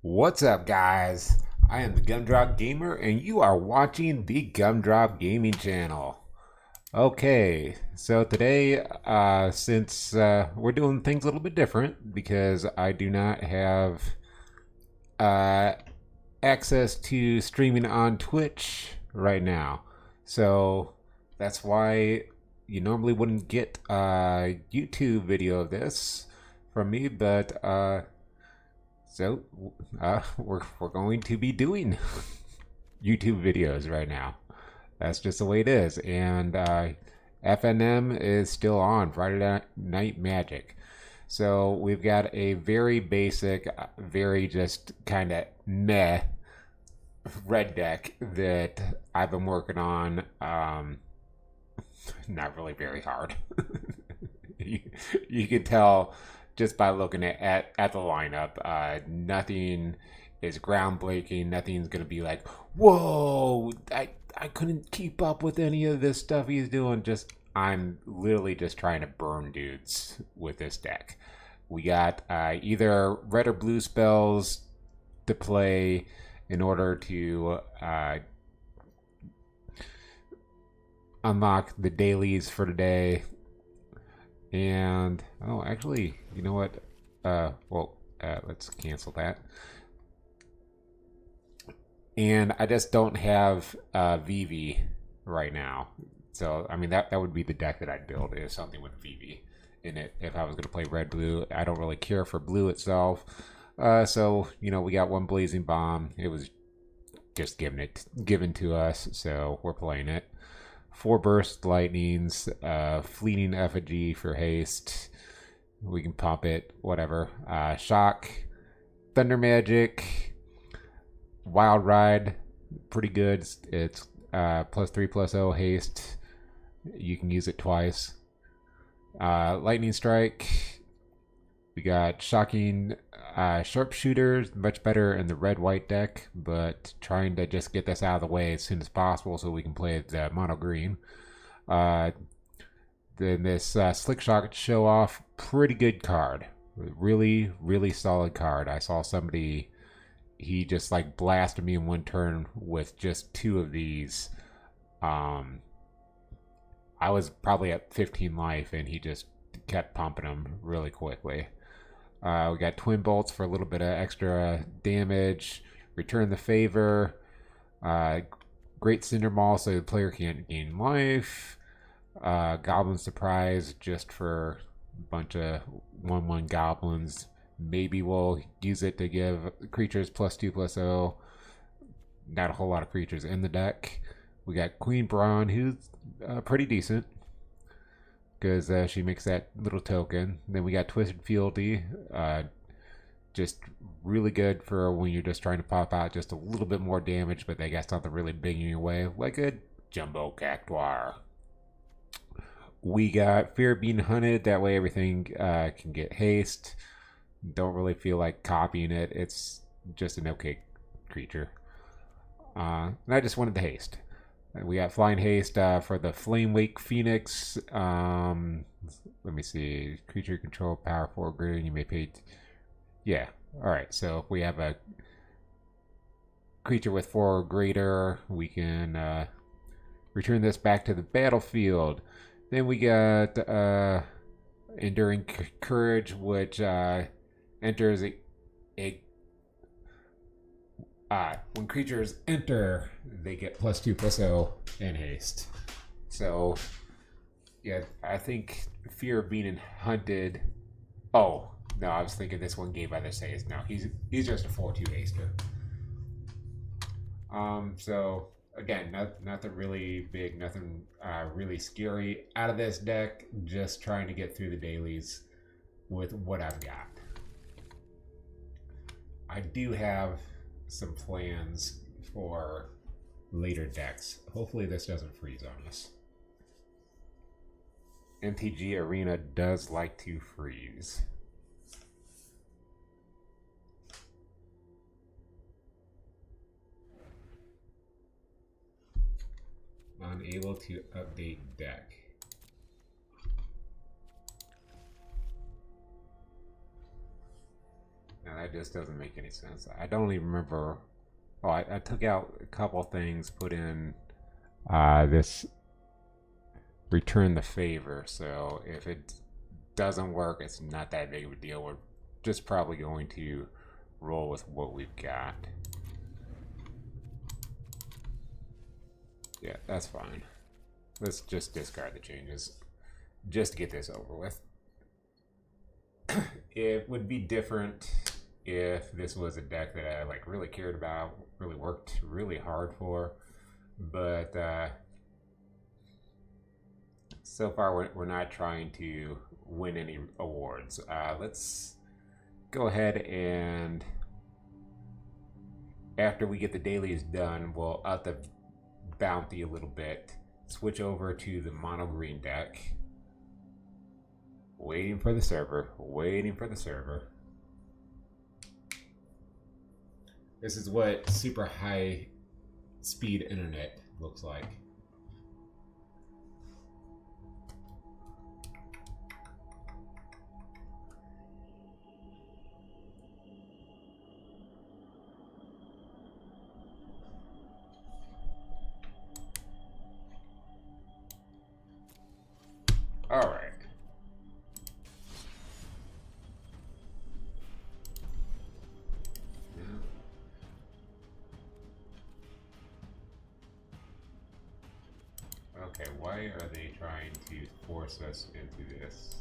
What's up, guys? I am the Gumdrop Gamer, and you are watching the Gumdrop Gaming channel. Okay, so today, since we're doing things a little bit different because I do not have uh, access to streaming on Twitch right now, so that's why you normally wouldn't get a YouTube video of this from me, but so we're going to be doing YouTube videos right now. That's just the way it is. And FNM is still on Friday Night Magic. So we've got a very basic, very just kind of meh red deck that I've been working on. Not really very hard. you, you can tell just by looking at the lineup. Nothing is groundbreaking. Nothing's gonna be like, whoa! I couldn't keep up with any of this stuff he's doing. Just I'm literally just trying to burn dudes with this deck. We got either red or blue spells to play in order to unlock the dailies for today. And oh, actually, you know what? Let's cancel that. And I just don't have VV right now. So I mean that would be the deck that I'd build, is something with VV in it if I was going to play red blue. I don't really care for blue itself. So you know, we got one blazing bomb. It was just given to us, so we're playing it. 4 burst lightnings, fleeting effigy for haste. We can pop it, whatever. Shock, thunder magic, wild ride, pretty good. It's +3/+0 haste. You can use it twice. Lightning strike. We got shocking sharpshooters, much better in the red-white deck, but trying to just get this out of the way as soon as possible so we can play the mono green. Then this slick shot show off, pretty good card, really really solid card. I saw somebody, he just like blasted me in one turn with just 2 of these. I was probably at 15 life and he just kept pumping them really quickly. We got twin bolts for a little bit of extra damage. Return the favor. Great cinder maul so the player can't gain life. Goblin surprise just for a bunch of 1/1 goblins. Maybe we'll use it to give creatures +2/+0. Not a whole lot of creatures in the deck. We got Queen Braun, who's pretty decent because she makes that little token. Then we got Twisted Fealty, just really good for when you're just trying to pop out just a little bit more damage, but they got something really big in your way, like a Jumbo Cactuar. We got Fear of Being Hunted, that way everything can get haste. Don't really feel like copying it, it's just an okay creature. And I just wanted the haste. We got Flying Haste for the Flame Wake Phoenix. Let me see. Creature control power 4 greater. You may pay. Yeah. Alright. So if we have a creature with 4 or greater, we can return this back to the battlefield. Then we got Enduring Courage, which enters when creatures enter, they get +2/+0 and haste. So, yeah, I think Fear of Being Hunted. Oh no, I was thinking this one gave others haste. No, he's just a 4/2 haster. So again, nothing really big, nothing really scary out of this deck. Just trying to get through the dailies with what I've got. I do have some plans for later decks. Hopefully this doesn't freeze on us. MTG Arena does like to freeze. Unable to update deck. Now It just doesn't make any sense. I don't even remember. Oh, I took out a couple things, put in this return the favor. So if it doesn't work, it's not that big of a deal. We're just probably going to roll with what we've got. Yeah, that's fine. Let's just discard the changes just to get this over with. It would be different if this was a deck that I like really cared about, really worked really hard for, but so far we're not trying to win any awards. Let's go ahead and after we get the dailies done, we'll up the bounty a little bit, switch over to the mono green deck. Waiting for the server, waiting for the server. This is what super high speed internet looks like. All right. Okay, why are they trying to force us into this?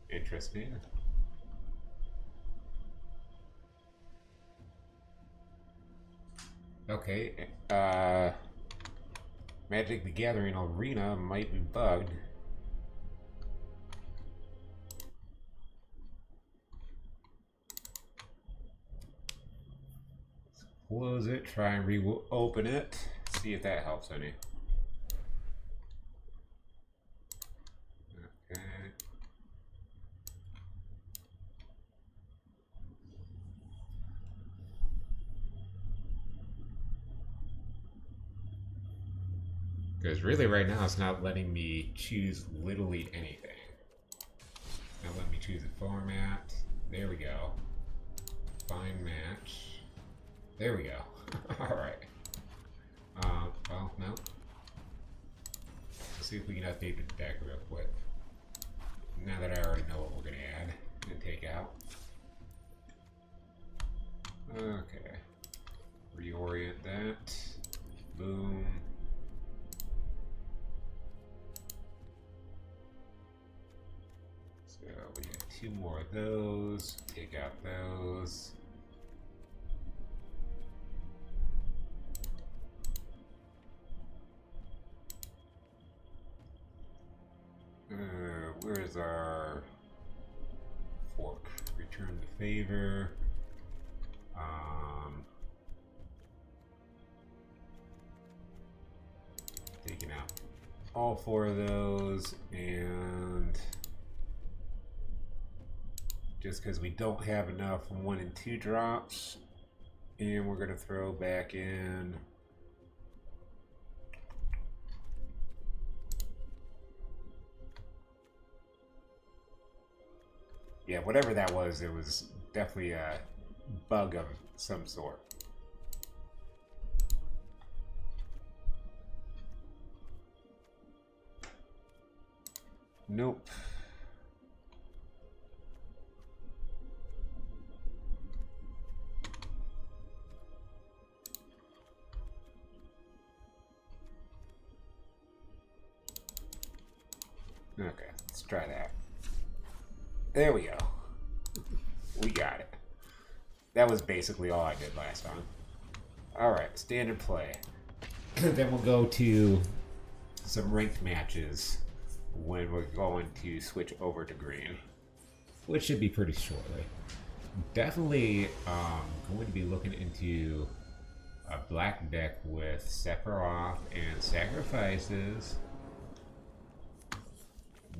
Interesting. Okay, Magic the Gathering Arena might be bugged. Let's close it, try and reopen it, see if that helps any. Okay. Because really right now it's not letting me choose literally anything. It's not letting me choose a format. There we go. Find match. There we go. Alright. Well, no. Let's see if we can update the deck real quick. Now that I already know what we're going to add and take out. Okay. Reorient that. Boom. So we got 2 more of those. Take out those. Where's our fork? Return the favor. Taking out all 4 of those, and just because we don't have enough 1 and 2 drops, and we're gonna throw back in yeah, whatever that was, it was definitely a bug of some sort. Nope. Okay, let's try that. There we go. We got it. That was basically all I did last time. Alright, standard play. Then we'll go to some ranked matches when we're going to switch over to green, which should be pretty shortly. Definitely going to be looking into a black deck with Sephiroth and Sacrifices.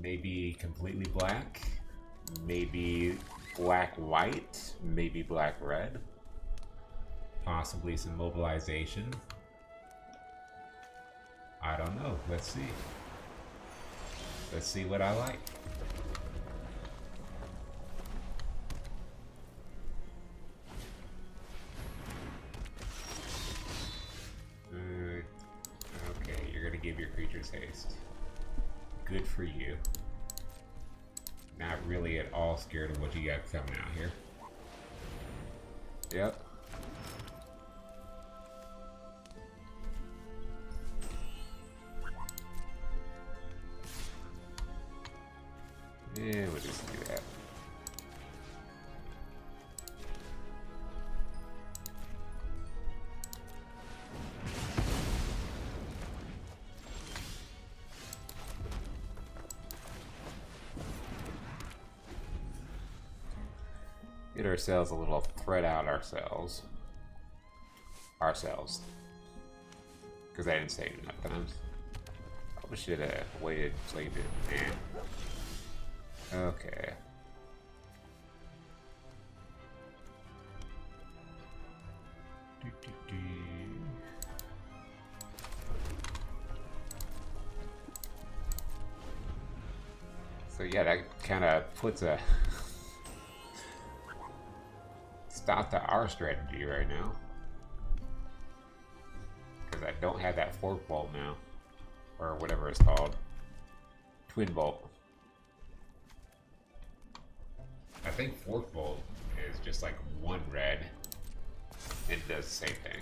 maybe completely black, maybe black-white, maybe black-red, possibly some mobilization. I don't know. Let's see. Let's see what I like. Okay, you're gonna give your creatures haste. Good for you. Not really at all scared of what you got coming out here. Yep. Yeah, we'll just do that. Get ourselves a little thread out ourselves. Because I didn't say it enough times. Probably should have waited till you did. Okay. So yeah, that kind of puts a stop to our strategy right now. Because I don't have that fork bolt now. Or whatever it's called. Twin bolt. I think fork bolt is just like one red. It does the same thing.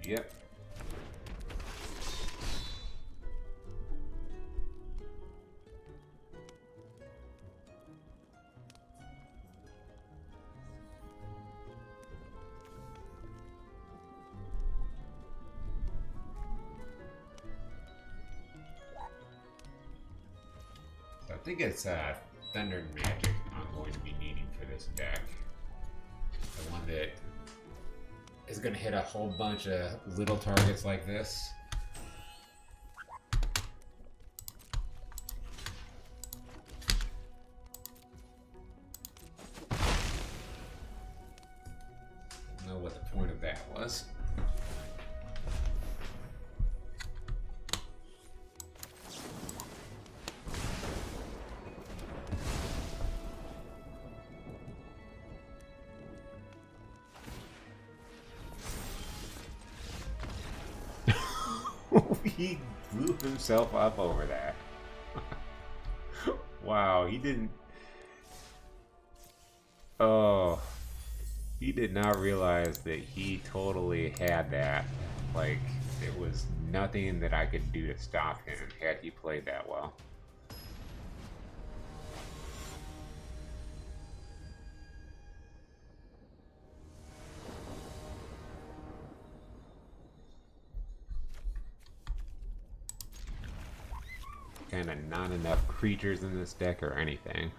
Yep. I think it's Thunder and Magic I'm going to be needing for this deck. The one that is going to hit a whole bunch of little targets like this. I don't know what the point of that was. He blew himself up over that. Wow, he didn't... Oh, he did not realize that he totally had that. Like, it was nothing that I could do to stop him had he played that well. Kind of not enough creatures in this deck or anything.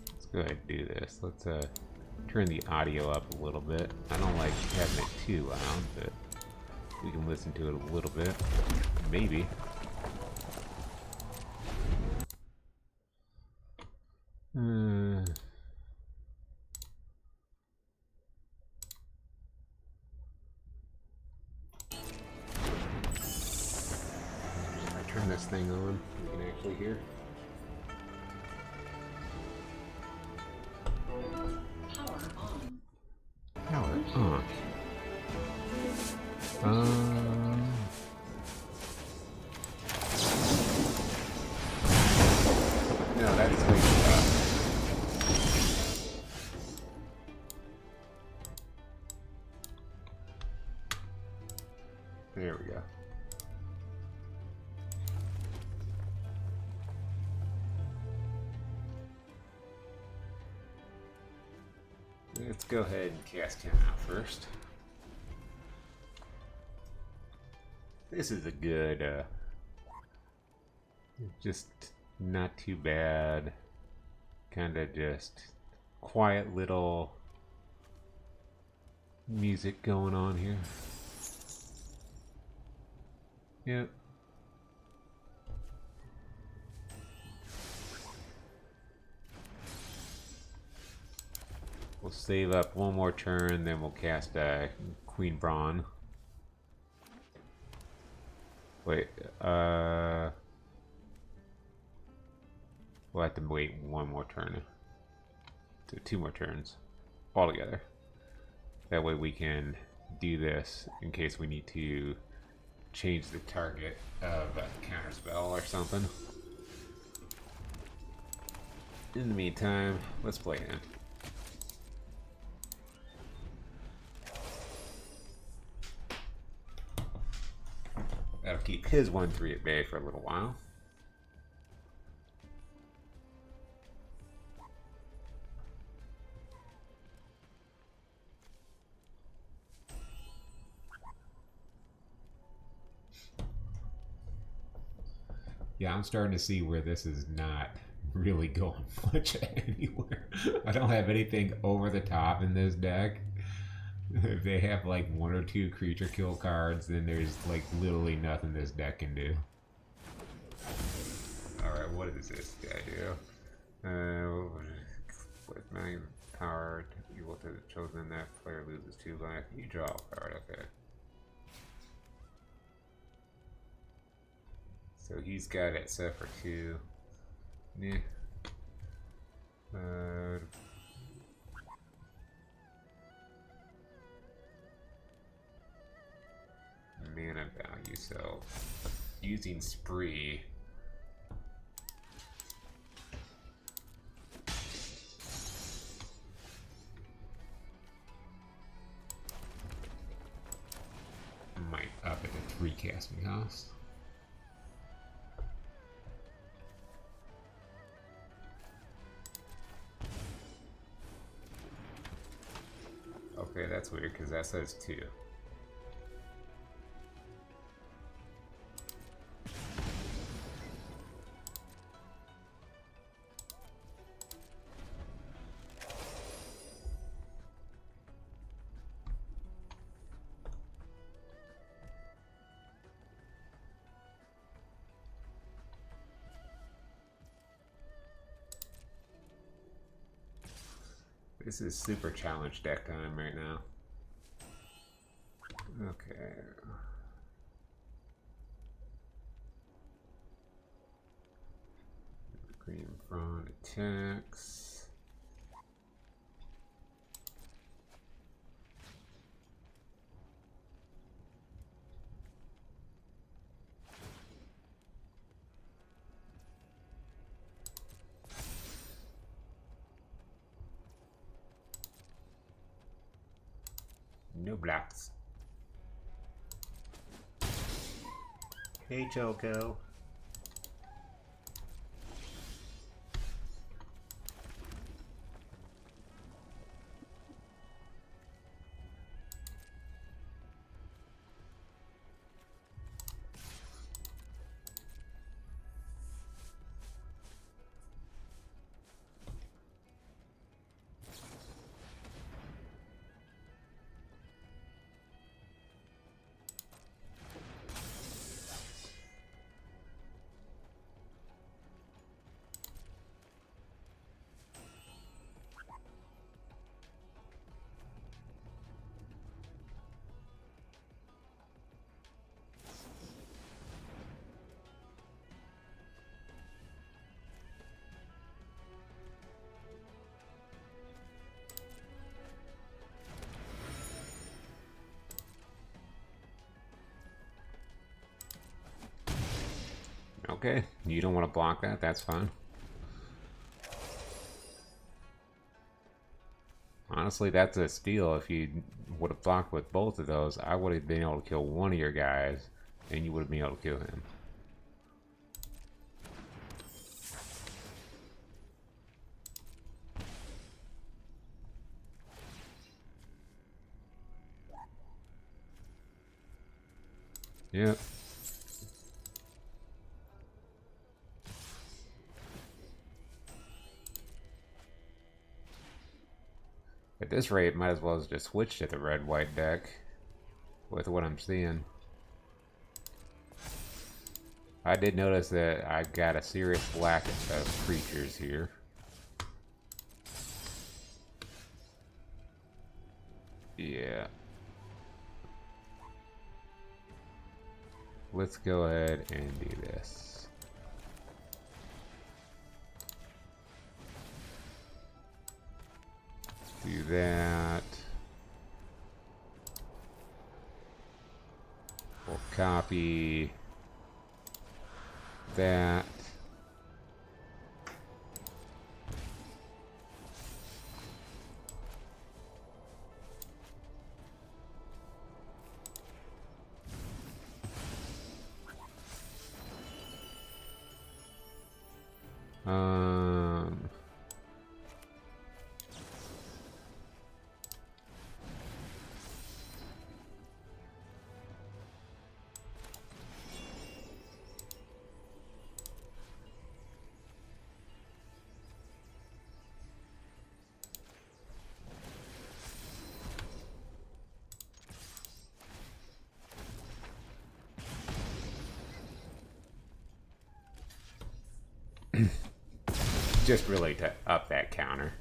Let's go ahead and do this. Let's turn the audio up a little bit. I don't like having it too loud, but we can listen to it a little bit. Maybe. I turn this thing on, we can actually hear. Power on. No, that's like there we go. Let's go ahead and cast him out first. This is a good, just not too bad, kind of just quiet little music going on here. Yep. We'll save up one more turn, then we'll cast Queen Brawn. Wait, we'll have to wait one more turn. So 2 more turns altogether. That way we can do this in case we need to change the target of a counterspell or something. In the meantime, let's play him. That'll keep his 1/3 at bay for a little while. Yeah, I'm starting to see where this is not really going much anywhere. I don't have anything over the top in this deck. If they have like 1 or 2 creature kill cards, then there's like literally nothing this deck can do. Alright, what does this guy do? With 9 power, you will have chosen that player loses 2 life. You draw a card, okay. So he's got it set for 2. Yeah. Mana value, so using Spree. Might up it to 3 casting cost. Okay, that's weird because that says 2. This is super challenge deck time right now. Okay. Green front attacks. No blacks. Hey, Joko. Okay, you don't want to block that, that's fine. Honestly, that's a steal. If you would have blocked with both of those, I would have been able to kill one of your guys, and you would have been able to kill him. Yep. At this rate, might as well just switch to the red-white deck with what I'm seeing. I did notice that I got a serious lack of creatures here. Yeah. Let's go ahead and do this. Do that. We'll copy that. Um, just really to up that counter.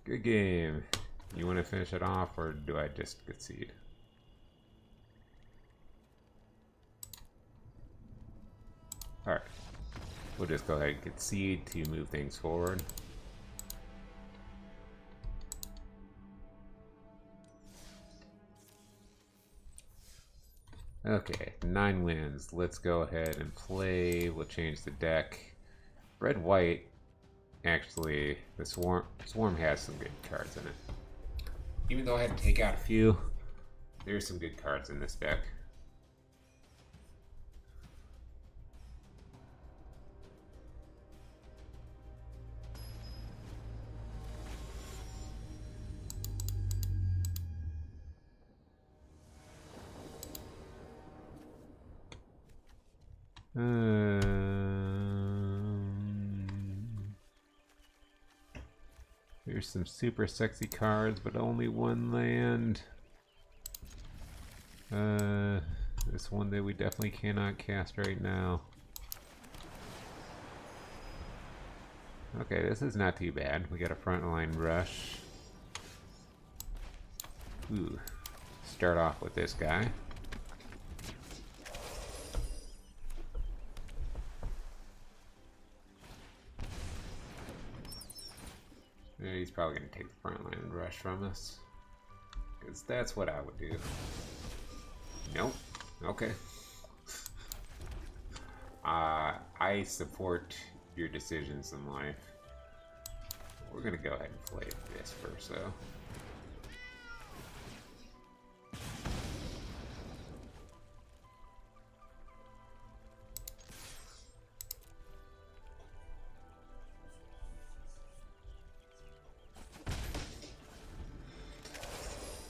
Good game. You want to finish it off, or do I just concede? Alright. We'll just go ahead and concede to move things forward. Okay, 9 wins. Let's go ahead and play. We'll change the deck. Red-white, actually, the Swarm has some good cards in it. Even though I had to take out a few, there's some good cards in this deck. Here's some super sexy cards, but only one land. This one that we definitely cannot cast right now. Okay, this is not too bad. We got a frontline rush. Ooh, start off with this guy. Yeah, he's probably going to take the frontline and rush from us. Because that's what I would do. Nope. Okay. I support your decisions in life. We're going to go ahead and play this first, though.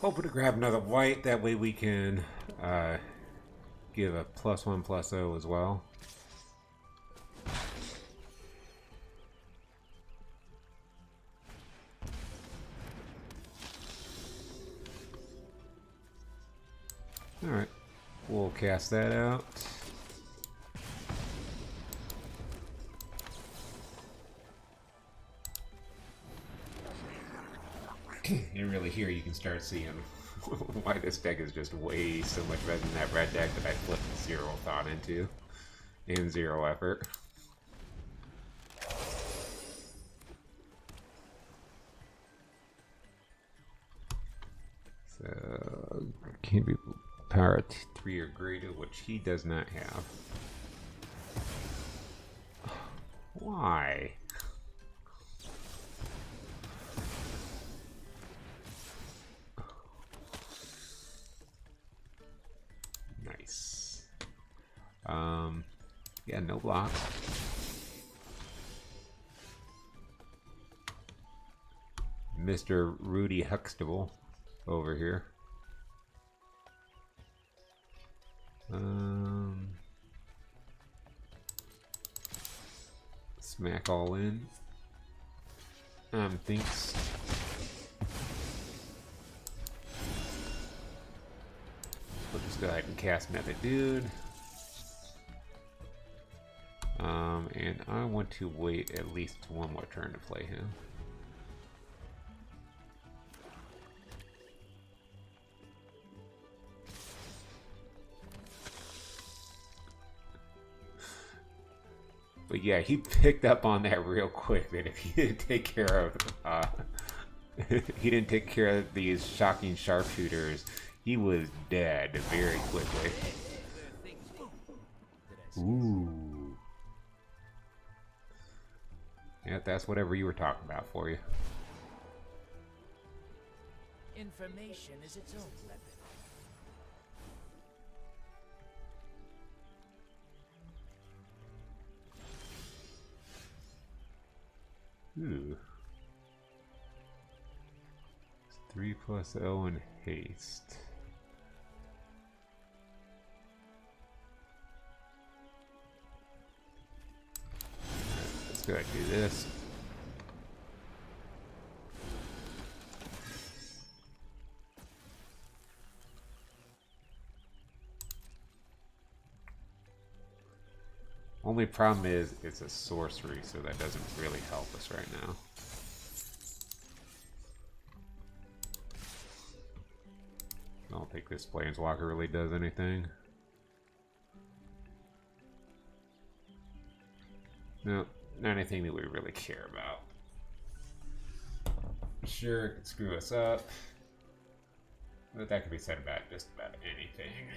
Hoping to grab another white, that way we can give a +1/+0 as well. Alright, we'll cast that out. And really here you can start seeing why this deck is just way so much better than that red deck that I flipped 0 thought into and 0 effort. So can't be power 3 or greater, which he does not have. Why? Nice. Yeah, no blocks. Mr. Rudy Huxtable over here. smack all in. Thinks. We'll just go ahead and cast Method Dude. And I want to wait at least one more turn to play him. But yeah, he picked up on that real quick, that if he didn't take care of he didn't take care of these shocking sharpshooters, he was dead very quickly. Ooh. Yeah, that's whatever you were talking about for you. Information is its own weapon. Ooh. 3+0 and haste. Let's go ahead and do this. Only problem is it's a sorcery, so that doesn't really help us right now. I don't think this Planeswalker really does anything. No, not anything that we really care about. Sure, it could screw us up, but that could be said about just about anything.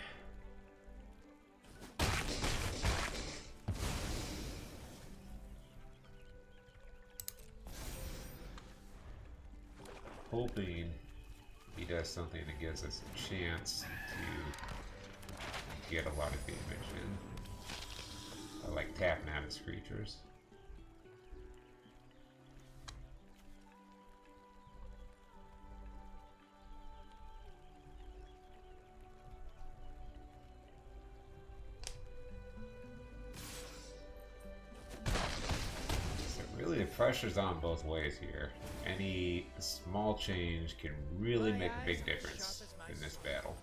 Hoping he does something that gives us a chance to get a lot of damage in. I like tapping out his creatures. So really the pressure's on both ways here. Any small change can really make a big difference in this battle.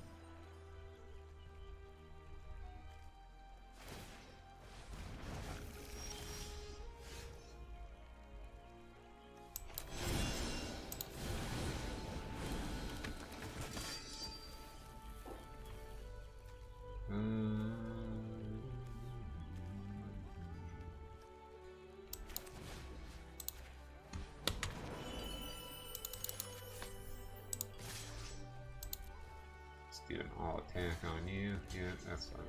Do an all attack on you. Yeah, that's fine.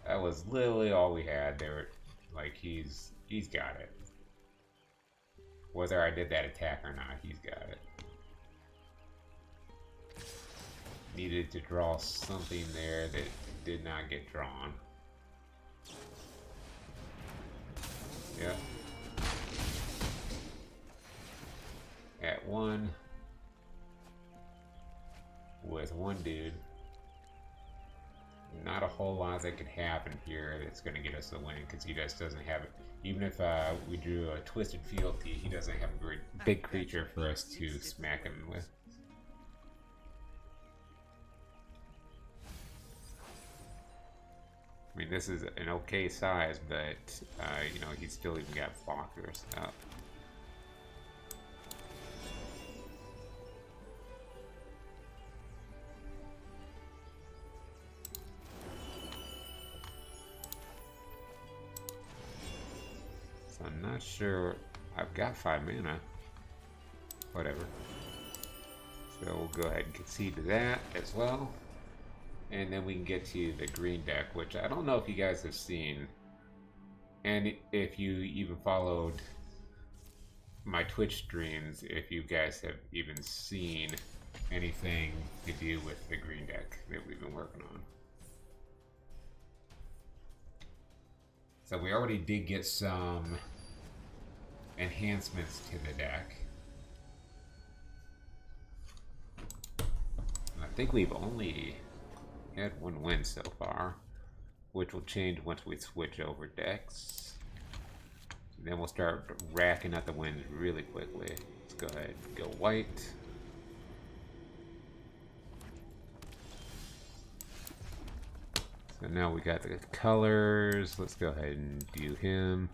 That was literally all we had. They were like, he's got it. Whether I did that attack or not, he's got it. Needed to draw something there that did not get drawn. Yeah. At one. With one dude, not a whole lot that could happen here that's going to get us the win, because he just doesn't have it. Even if we drew a Twisted Fealty, he doesn't have a very big creature for us to smack him with. I mean, this is an okay size, but you know, he's still even got blockers up. I'm not sure. I've got 5 mana. Whatever. So we'll go ahead and concede to that as well. And then we can get to the green deck, which I don't know if you guys have seen. And if you even followed my Twitch streams, if you guys have even seen anything to do with the green deck that we've been working on. So we already did get some enhancements to the deck. I think we've only had one win so far. which will change once we switch over decks. Then we'll start racking up the wins really quickly. Let's go ahead and go white. So now we got the colors. Let's go ahead and do him.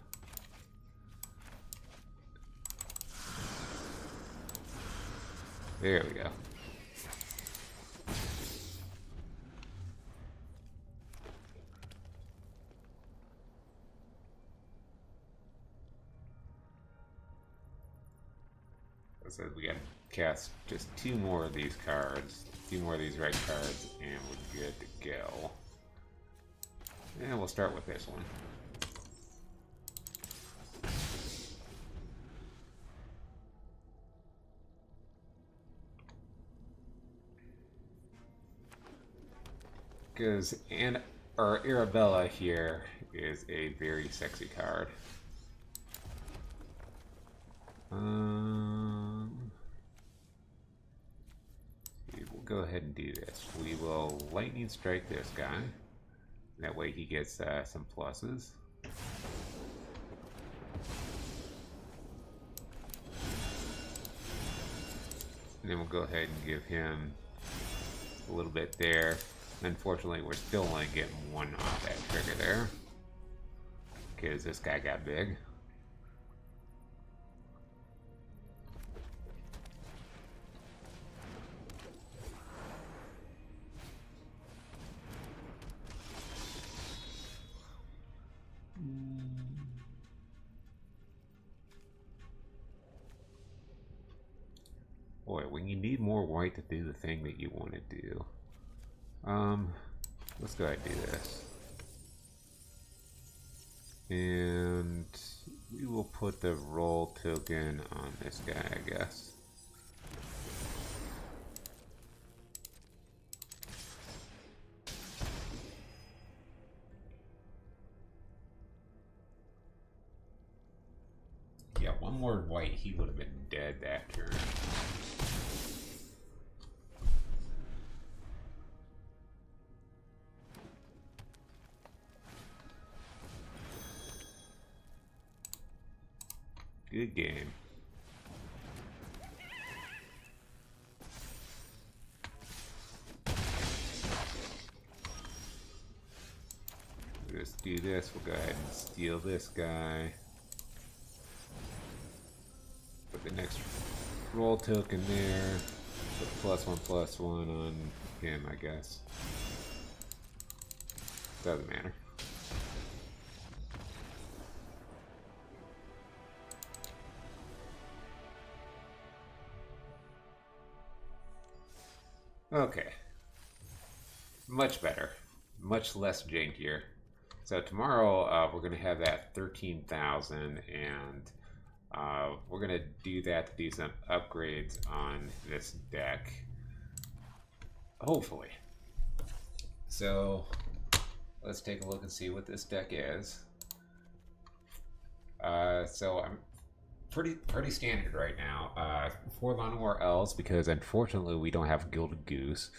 There we go. So we gotta cast just 2 more of these cards, 2 more of these red cards, and we're good to go. And we'll start with this one. Because our Arabella here is a very sexy card. We'll go ahead and do this. We will lightning strike this guy. That way he gets some pluses. And then we'll go ahead and give him a little bit there. Unfortunately, we're still only getting 1 off that trigger there. Because this guy got big. Boy, when you need more white to do the thing that you want to do. Let's go ahead and do this. And we will put the roll token on this guy, I guess. Yeah, 1 more white, he would have been dead that turn. Good game. Let's do this. We'll go ahead and steal this guy. Put the next roll token there. Put +1/+1 on him, I guess. Doesn't matter. Okay. Much better. Much less jankier. So tomorrow we're going to have that 13,000 and we're going to do that to do some upgrades on this deck. Hopefully. So let's take a look and see what this deck is. So I'm pretty standard right now. 4 Llanowar Elves because unfortunately we don't have Gilded Goose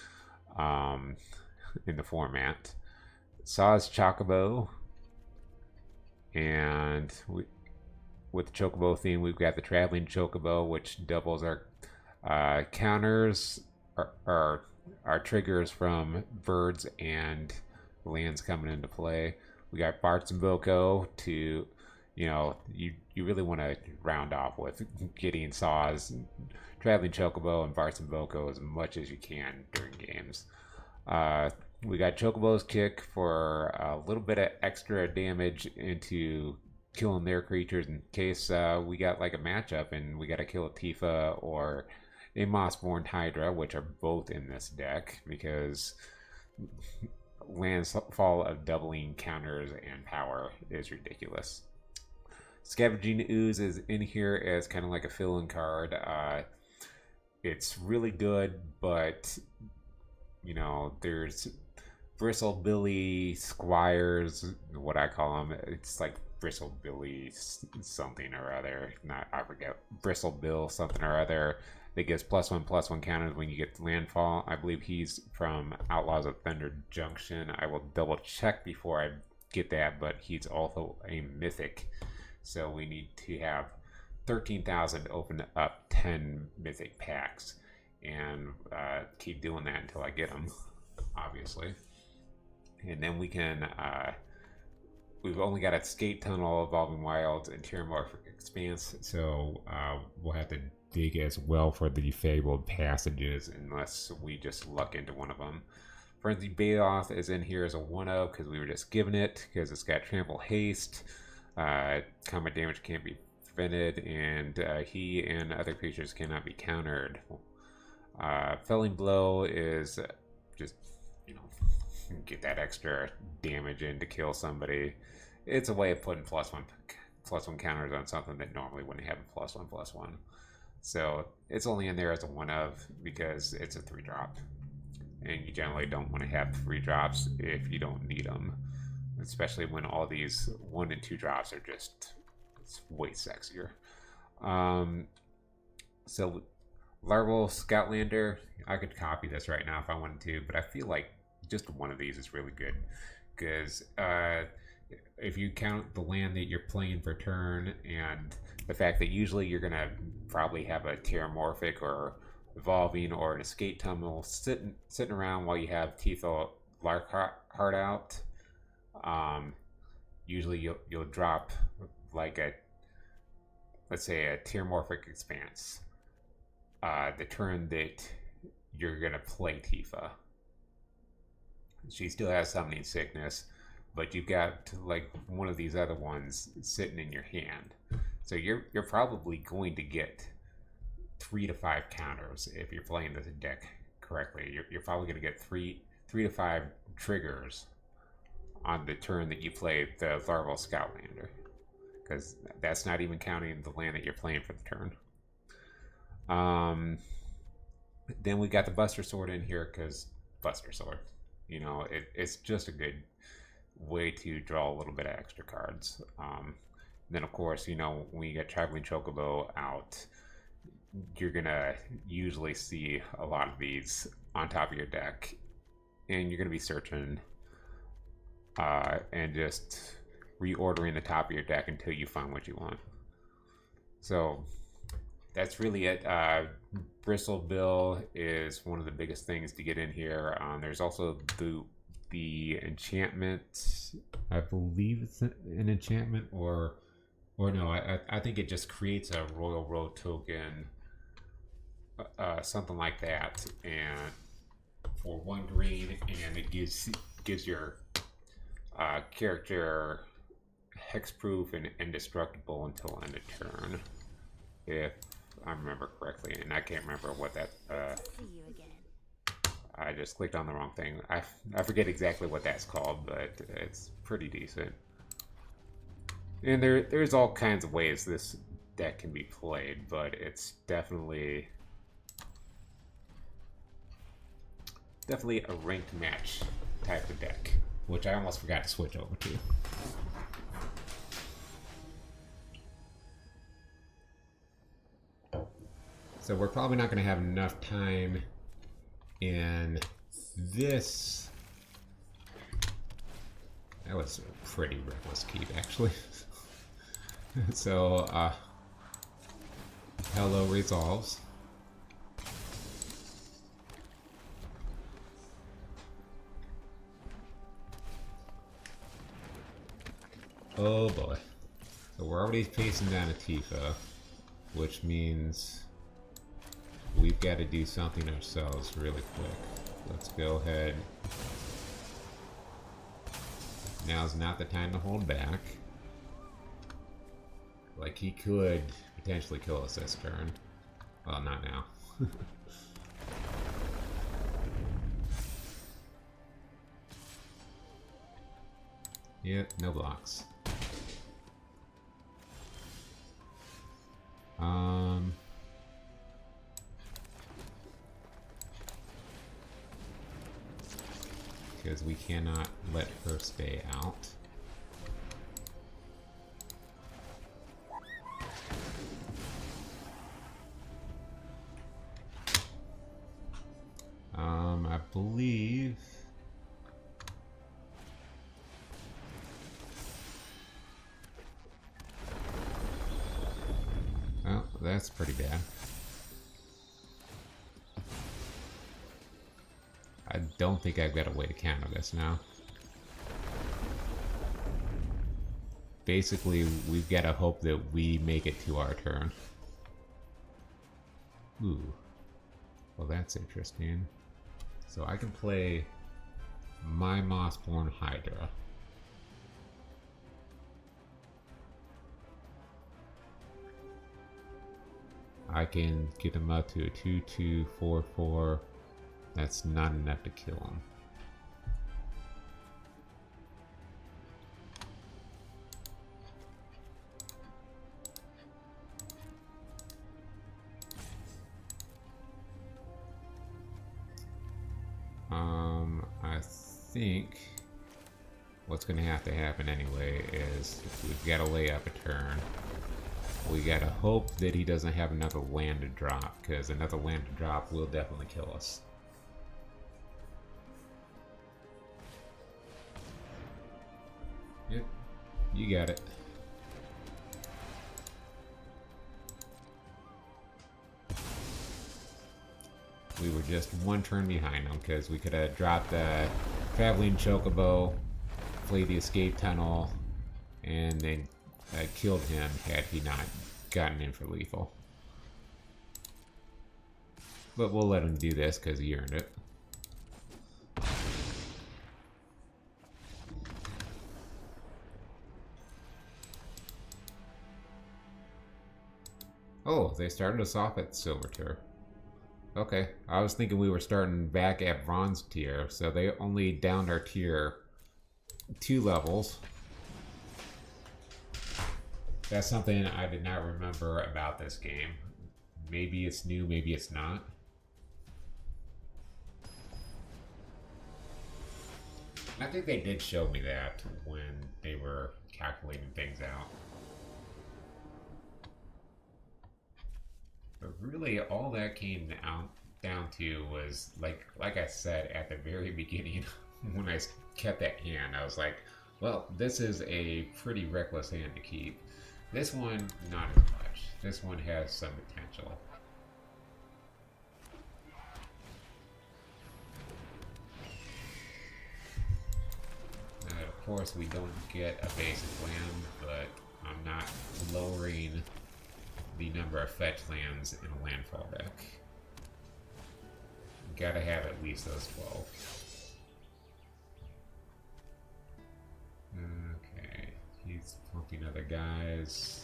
in the format. Saw's Chocobo, and with the Chocobo theme we've got the Traveling Chocobo, which doubles our counters, our triggers from birds and lands coming into play. We got Bart's and Boko to, you know, you really want to round off with getting Saws, Traveling Chocobo, and Bart's and Boko as much as you can during games. We got Chocobo's Kick for a little bit of extra damage into killing their creatures in case we got like a matchup and we got to kill a Tifa or a Mossborn Hydra, which are both in this deck because landfall of doubling counters and power is ridiculous. Scavenging Ooze is in here as kind of like a fill-in card. It's really good, but you know, there's Bristlebilly Squires, what I call them. It's like Bristle Billy something or other. Not, I forget. Bristle Bill something or other. That gives +1/+1 counters when you get landfall. I believe he's from Outlaws of Thunder Junction. I will double check before I get that, but he's also a mythic. So we need to have 13,000 to open up 10 mythic packs. And keep doing that until I get them, obviously. And then we can, we've only got Escape Tunnel, Evolving Wilds, and Terramorphic Expanse, so we'll have to dig as well for the Fabled Passages unless we just luck into one of them. Frenzy Bayoff is in here as a 1-0 because we were just given it, because it's got Trample Haste, combat damage can't be prevented, and he and other creatures cannot be countered. Felling Blow is just, you know, get that extra damage in to kill somebody. It's a way of putting +1/+1 counters on something that normally wouldn't have a +1/+1. So it's only in there as a 1-of because it's a 3-drop. And you generally don't want to have 3-drops if you don't need them. Especially when all these 1 and 2 drops are just, it's way sexier. So Larval Scoutlander, I could copy this right now if I wanted to, but I feel like just one of these is really good because if you count the land that you're playing per turn and the fact that usually you're going to probably have a Terramorphic or Evolving or an Escape Tunnel sitting around while you have Teethel Larkheart out, usually you'll drop like a, let's say a Terramorphic Expanse the turn that you're gonna play Tifa. She still has Summoning Sickness, but you've got like one of these other ones sitting in your hand, so you're probably going to get 3 to 5 counters if you're playing this deck correctly. You're probably going to get 3 to 5 triggers on the turn that you play the Larval Scoutlander, because that's not even counting the land that you're playing for the turn. Then we got the Buster Sword in here because Buster Sword, you know, it's just a good way to draw a little bit of extra cards. Then of course, you know, when you get Traveling Chocobo out, you're gonna usually see a lot of these on top of your deck, and you're gonna be searching and just reordering the top of your deck until you find what you want. So that's really it. Bristle Bill is one of the biggest things to get in here. There's also the enchantment. I believe it's an enchantment, or no, I think it just creates a Royal Road token, something like that, and for 1 green, and it gives your character hexproof and indestructible until end of turn, if I remember correctly, and I can't remember what that. See you again. I just clicked on the wrong thing. I forget exactly what that's called, but it's pretty decent. And there's all kinds of ways this deck can be played, but it's definitely a ranked match type of deck, which I almost forgot to switch over to. So we're probably not going to have enough time in this. That was a pretty reckless keep, actually. So, Hello resolves. Oh boy. So we're already facing down a Tifa, which means we've got to do something ourselves really quick. Let's go ahead. Now's not the time to hold back. Like, he could potentially kill us this turn. Well, not now. Yep, no blocks. Because we cannot let her stay out. that's pretty bad. I don't think I've got a way to counter this now. Basically, we've got to hope that we make it to our turn. Ooh. Well, that's interesting. So I can play my Mossborn Hydra. I can get him up to a 2/2, 4/4. That's not enough to kill him. I think what's going to happen anyway is we've got to lay up a turn. We got to hope that he doesn't have another land to drop, because another land to drop will definitely kill us. Yep, you got it. We were just one turn behind him because we could have dropped the Traveling Chocobo, played the escape tunnel, and then killed him had he not gotten in for lethal. But we'll let him do this because he earned it. Oh, they started us off at Silver Tier. Okay, I was thinking we were starting back at Bronze Tier, so they only downed our tier 2 levels. That's something I did not remember about this game. Maybe it's new, maybe it's not. I think they did show me that when they were calculating things out. But really, all that came down to was, like I said at the very beginning, when I kept that hand, I was like, well, this is a pretty reckless hand to keep. This one, not as much. This one has some potential. Of course, we don't get a basic land, but I'm not lowering the number of fetch lands in a landfall deck. Gotta have at least those 12. Okay, he's pumping other guys.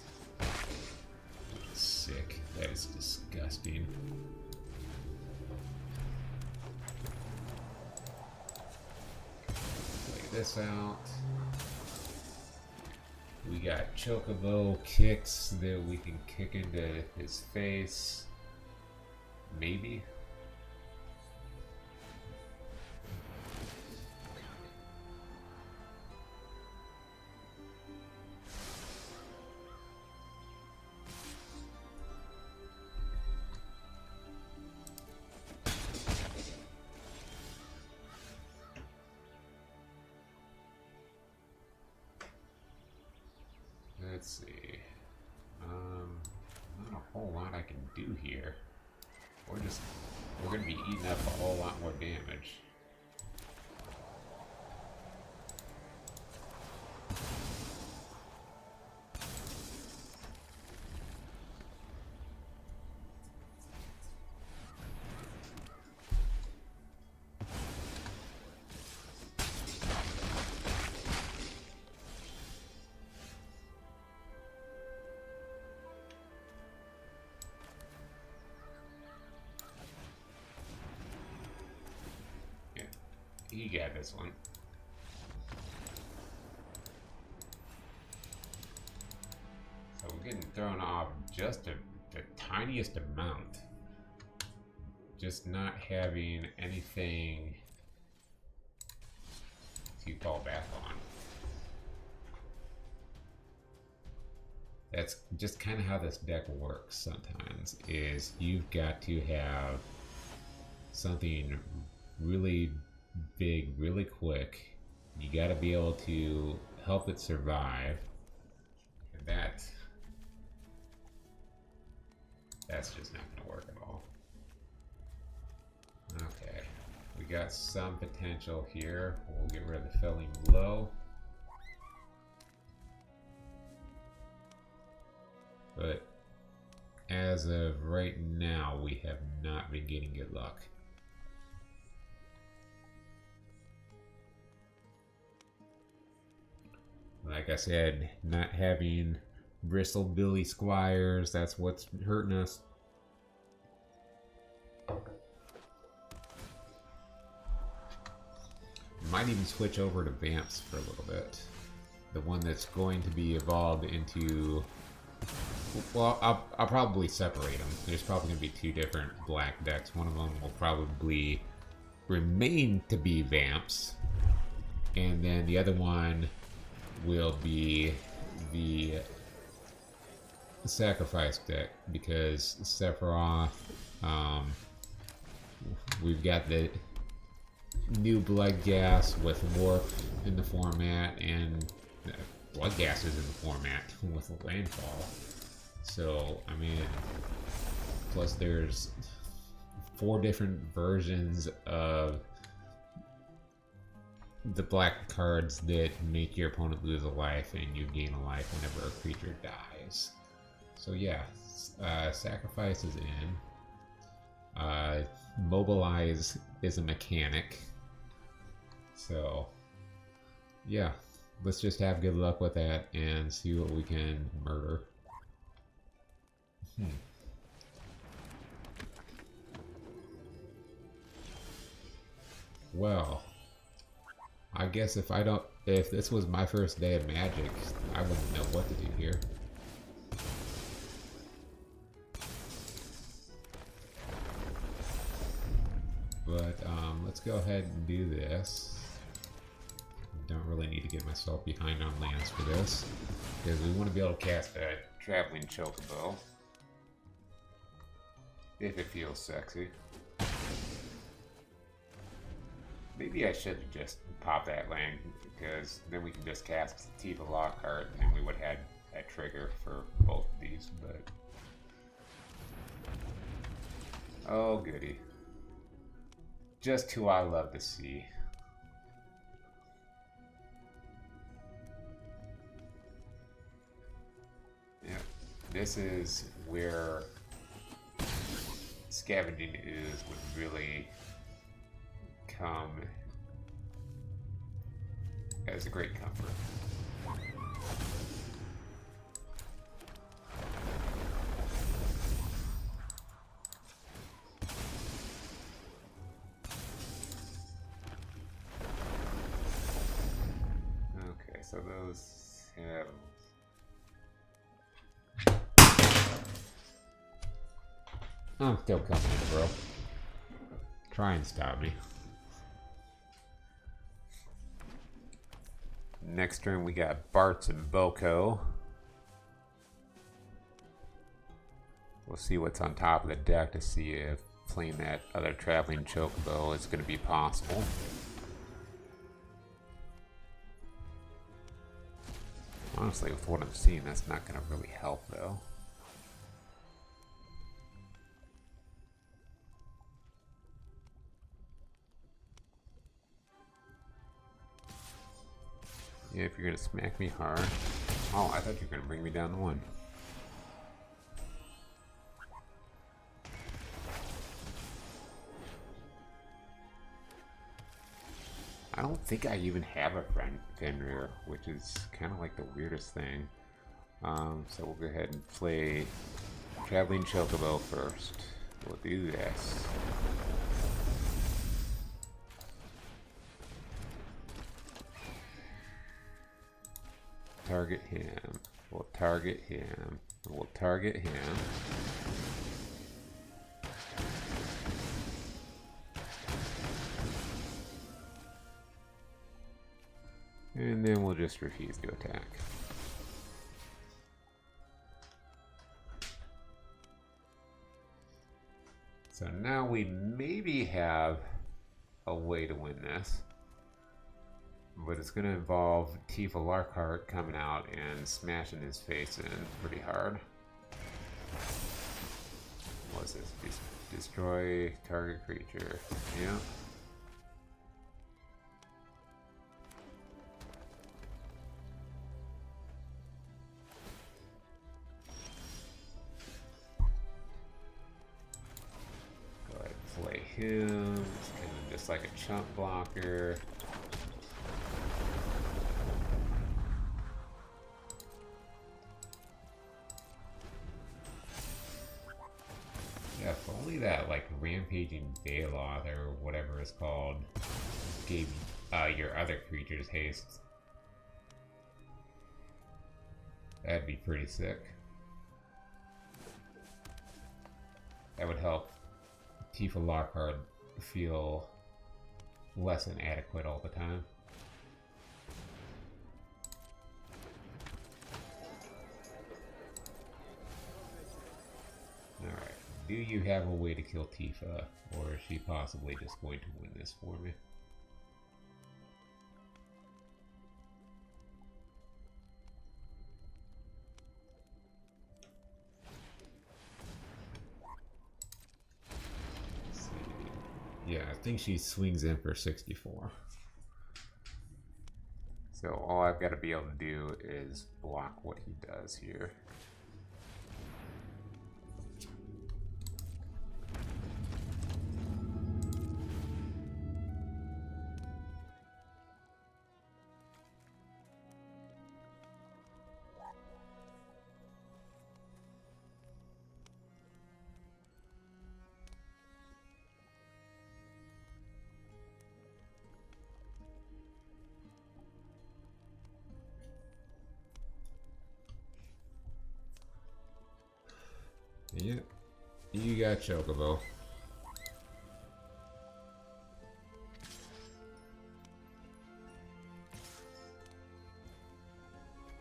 Sick. That is disgusting. Play this out. We got Chocobo kicks that we can kick into his face. Maybe. Let's see. Not a whole lot I can do here. We're gonna be eating up a whole lot more damage. You got this one. So we're getting thrown off just the tiniest amount. Just not having anything to fall back on. That's just kind of how this deck works sometimes, is you've got to have something really big, really quick. You got to be able to help it survive. And that's just not going to work at all. Okay, we got some potential here. We'll get rid of the filling below. But as of right now, we have not been getting good luck. Like I said, not having Bristol Billy Squires, that's what's hurting us. Might even switch over to Vamps for a little bit. The one that's going to be evolved into... Well, I'll probably separate them. There's probably going to be two different black decks. One of them will probably remain to be Vamps. And then the other one will be the sacrifice deck, because Sephiroth, we've got the new Blood Gas with Warp in the format, and Blood Gas is in the format with Landfall. So, I mean, plus there's 4 different versions of the black cards that make your opponent lose a life and you gain a life whenever a creature dies. So yeah, sacrifice is in. Mobilize is a mechanic. So yeah, let's just have good luck with that and see what we can murder. Well, I guess if this was my first day of Magic, I wouldn't know what to do here. But let's go ahead and do this. Don't really need to get myself behind on lands for this, because we want to be able to cast a Traveling Chocobo if it feels sexy. Maybe I should just pop that land, because then we can just cast Tifa Lockhart and we would have had a trigger for both of these, but... Oh goody. Just who I love to see. Yeah, this is where scavenging is would really come as a great comfort. Okay, so those have... I'm still coming in, bro. Try and stop me. Next turn we got Bartz and Boko. We'll see what's on top of the deck to see if playing that other Traveling Chocobo is going to be possible. Honestly, with what I'm seeing, that's not going to really help though. Yeah, if you're gonna smack me hard. Oh, I thought you were gonna bring me down to 1. I don't think I even have a Fenrir, which is kind of like the weirdest thing. So we'll go ahead and play Traveling Chocobo first. We'll do this. Target him. We'll target him. We'll target him. And then we'll just refuse to attack. So now we maybe have a way to win this. But it's going to involve Tifa Lockhart coming out and smashing his face in pretty hard. What's this? Destroy target creature. Yeah. Go ahead and play him. It's kind of just like a chump blocker. Yeah, if only that like rampaging Baloth or whatever it's called gave your other creatures haste. That'd be pretty sick. That would help Tifa Lockhart feel less inadequate all the time. Alright. Do you have a way to kill Tifa, or is she possibly just going to win this for me? Let's see. Yeah, I think she swings in for 64. So all I've got to be able to do is block what he does here. Yep, you got Chocobo.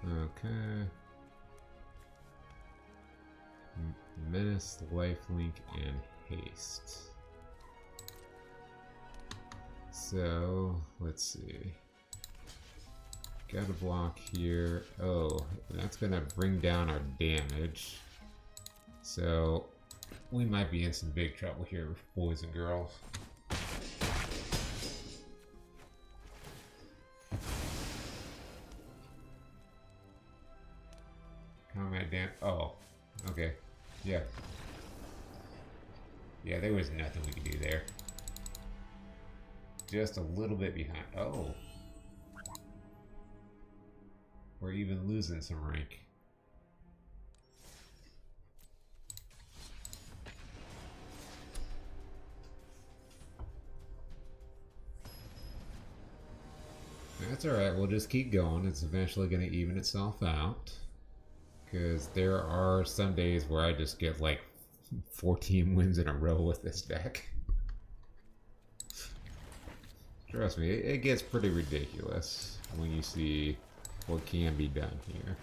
Okay. Menace, lifelink, and haste. So, let's see. Got a block here. Oh, that's gonna bring down our damage. So, we might be in some big trouble here, boys and girls. Combat damage. Oh, okay. Yeah. Yeah, there was nothing we could do there. Just a little bit behind. Oh. We're even losing some rank. That's alright, we'll just keep going. It's eventually going to even itself out. Because there are some days where I just get like 14 wins in a row with this deck. Trust me, it gets pretty ridiculous when you see what can be done here.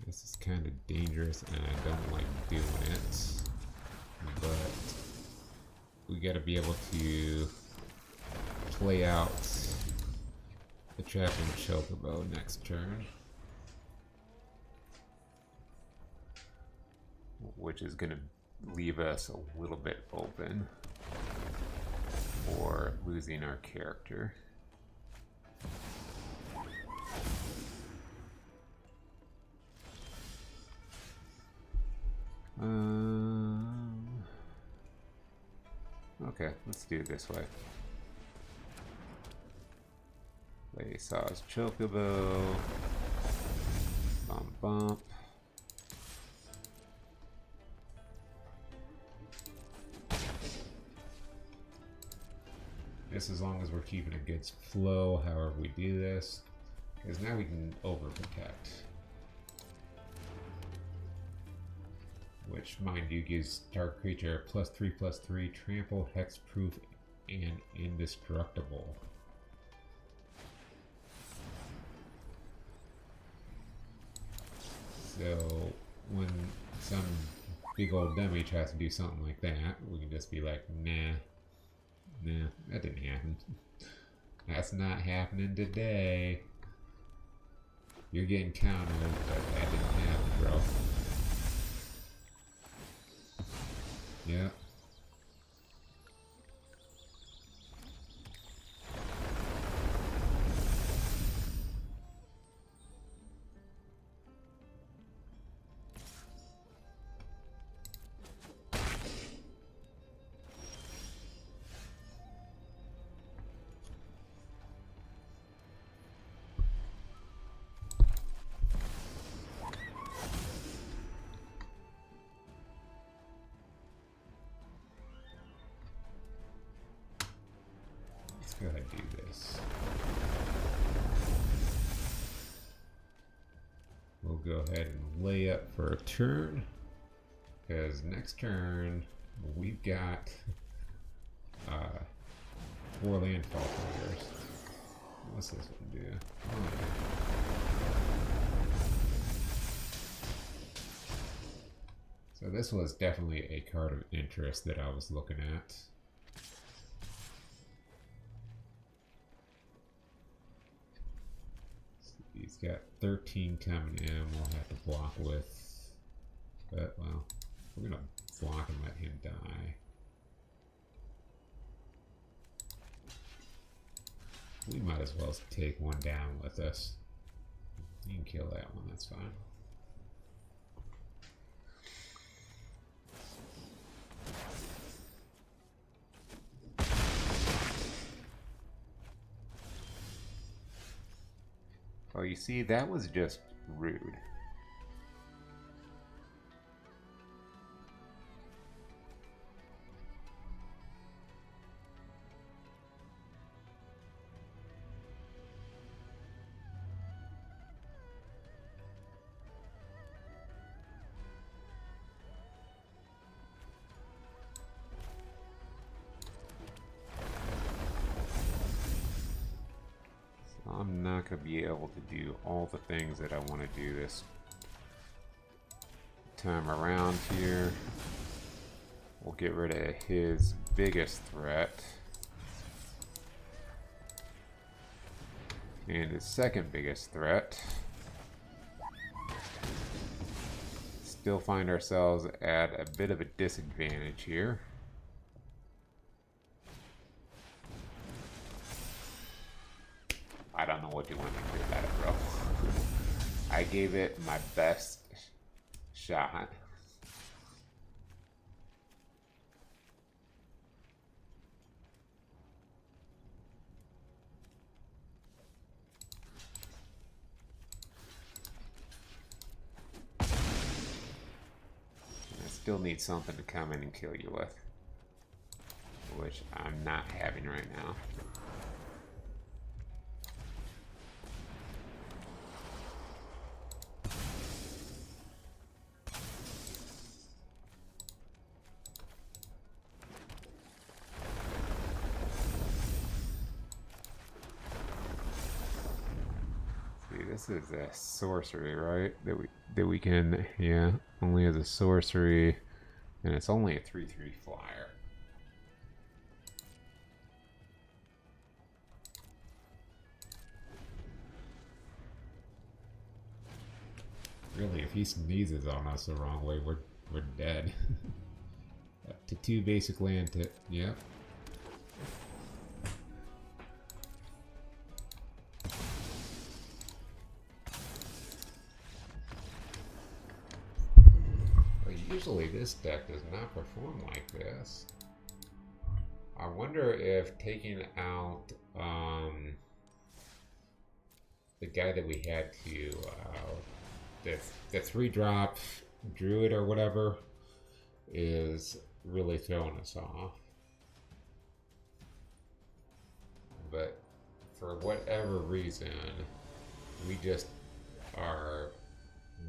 This is kind of dangerous and I don't like doing it, but we got to be able to play out the trap and Chocobo next turn, which is going to leave us a little bit open for losing our character. Okay, let's do it this way. Play Saw's Chocobo. Bump, bump. Just as long as we're keeping a good flow, however we do this, because now we can overprotect. Which, mind you, gives target creature +3/+3, trample, hexproof, and indestructible. So, when some big old dummy tries to do something like that, we can just be like, nah, that didn't happen. That's not happening today. You're getting countered, but that didn't happen, bro. Yeah. Let's go ahead and do this. We'll go ahead and lay up for a turn, because next turn we've got 4 landfall players. What's this one do? Oh, yeah. So this was definitely a card of interest that I was looking at. He's got 13 coming in. We'll have to block with, but well, we're gonna block and let him die. We might as well take one down with us. You can kill that one, that's fine. Well, you see, that was just rude. I'm not going to be able to do all the things that I want to do this time around here. We'll get rid of his biggest threat. And his second biggest threat. Still find ourselves at a bit of a disadvantage here. I don't know what you want me to do about it, bro. I gave it my best shot. I still need something to come in and kill you with, which I'm not having right now. This is a sorcery, right? That we can, yeah, only as a sorcery, and it's only a 3/3 flyer. Really, if he sneezes on us the wrong way, we're dead. Up to 2 basic land to, yep. Usually this deck does not perform like this. I wonder if taking out the guy that we had to the 3-drop druid or whatever is really throwing us off. But for whatever reason, we just are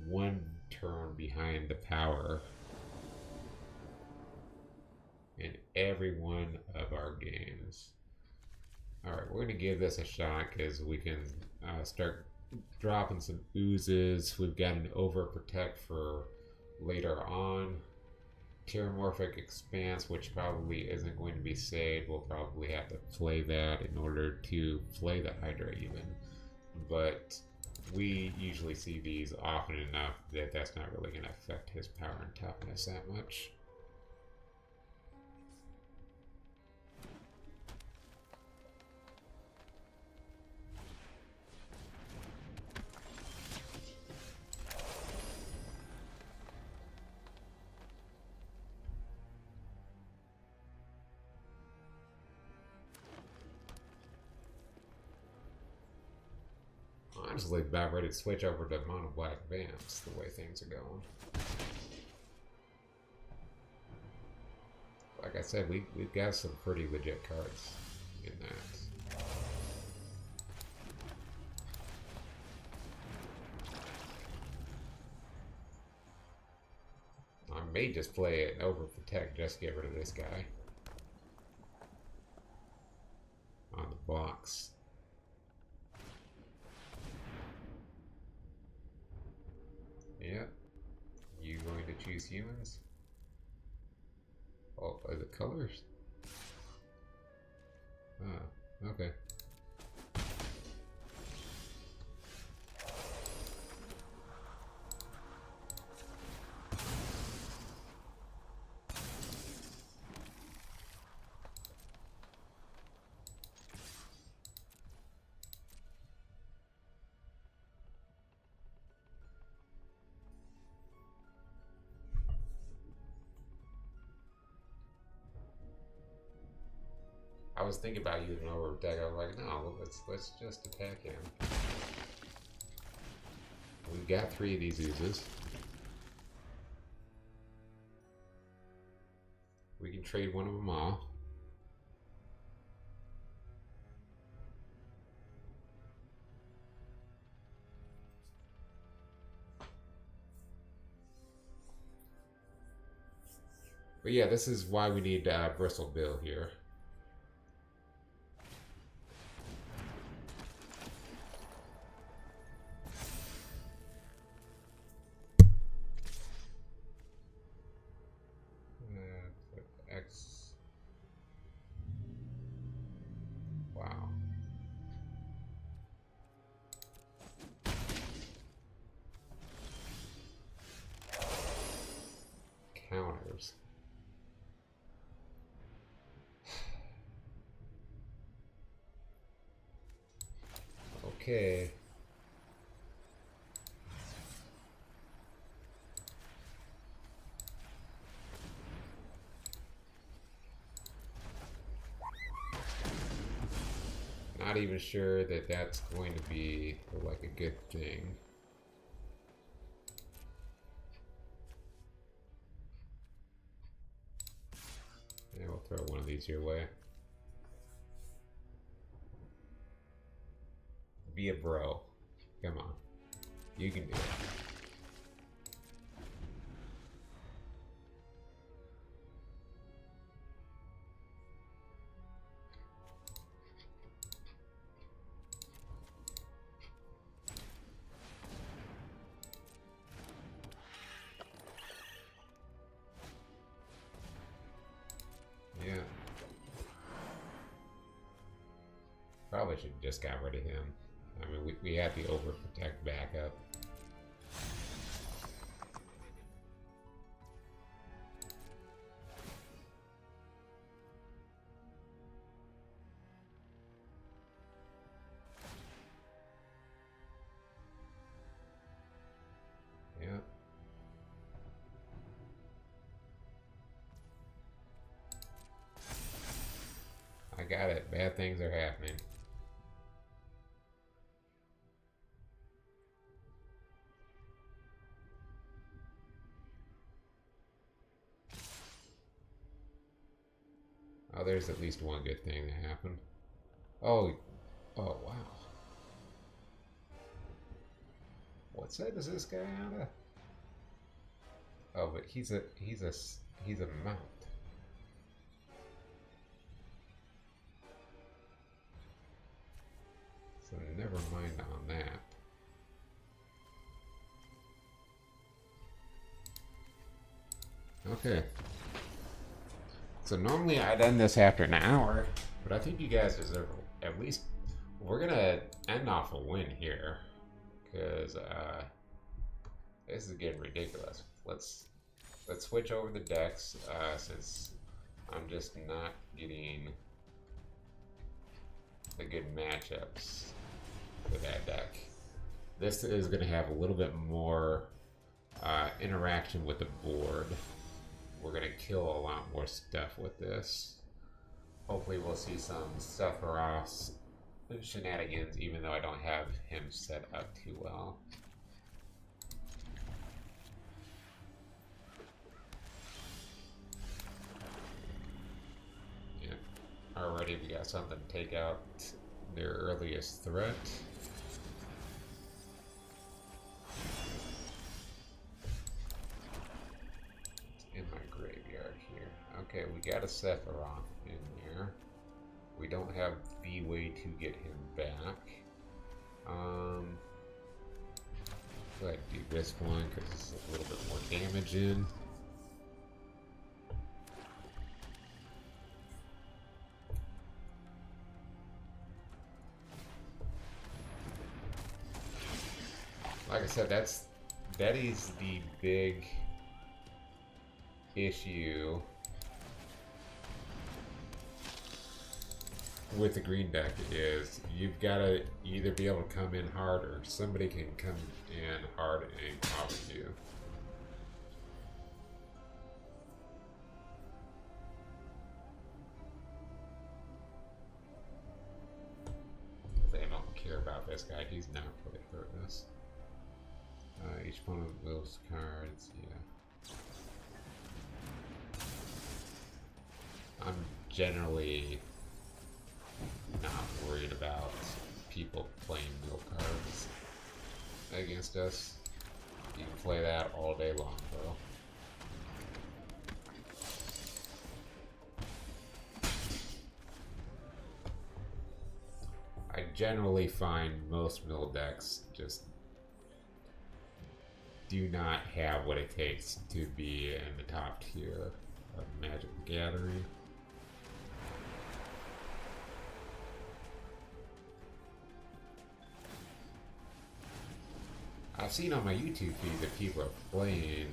1 turn behind the power in every one of our games. Alright, we're going to give this a shot because we can start dropping some oozes. We've got an overprotect for later on. Terramorphic Expanse, which probably isn't going to be saved. We'll probably have to play that in order to play the Hydra even. But we usually see these often enough that that's not really going to affect his power and toughness that much. Honestly, about ready to switch over to mono black vamps the way things are going. Like I said, we've got some pretty legit cards in that. I may just play it and overprotect just to get rid of this guy on the box. Yep. You going to choose humans? Oh, are the colors? Ah, okay. I was thinking about using over deck. I was like, no, let's just attack him. We've got 3 of these oozes. We can trade one of them all. But yeah, this is why we need Bristle Bill here. X. Wow. Counters. Okay. Not even sure that that's going to be like a good thing. Yeah, we'll throw one of these your way. Be a bro. Come on. You can do it. Yeah. Probably should have just got rid of him. I mean, we had the overprotect backup. Yeah. I got it. Bad things are happening. Oh, there's at least one good thing that happened. Oh, oh wow. What set is this guy out of? Oh, but he's a mount. So never mind on that. Okay. So normally I'd end this after an hour, but I think you guys deserve at least. We're gonna end off a win here, because this is getting ridiculous. Let's switch over the decks since I'm just not getting the good matchups for that deck. This is gonna have a little bit more interaction with the board. We're gonna kill a lot more stuff with this. Hopefully we'll see some Sephiroth shenanigans, even though I don't have him set up too well. Yeah, already we got something to take out their earliest threat. Okay, we got a Sephiroth in there. We don't have the way to get him back. Go ahead and do this one because it's a little bit more damage in. Like I said, that is the big issue with the green deck, is you've got to either be able to come in hard or somebody can come in hard and cover you. They don't care about this guy. He's not really hurting us. Each one of those cards, yeah. I'm generally not worried about people playing mill cards against us. You can play that all day long, bro. I generally find most mill decks just do not have what it takes to be in the top tier of Magic the Gathering. I've seen on my YouTube feed that people are playing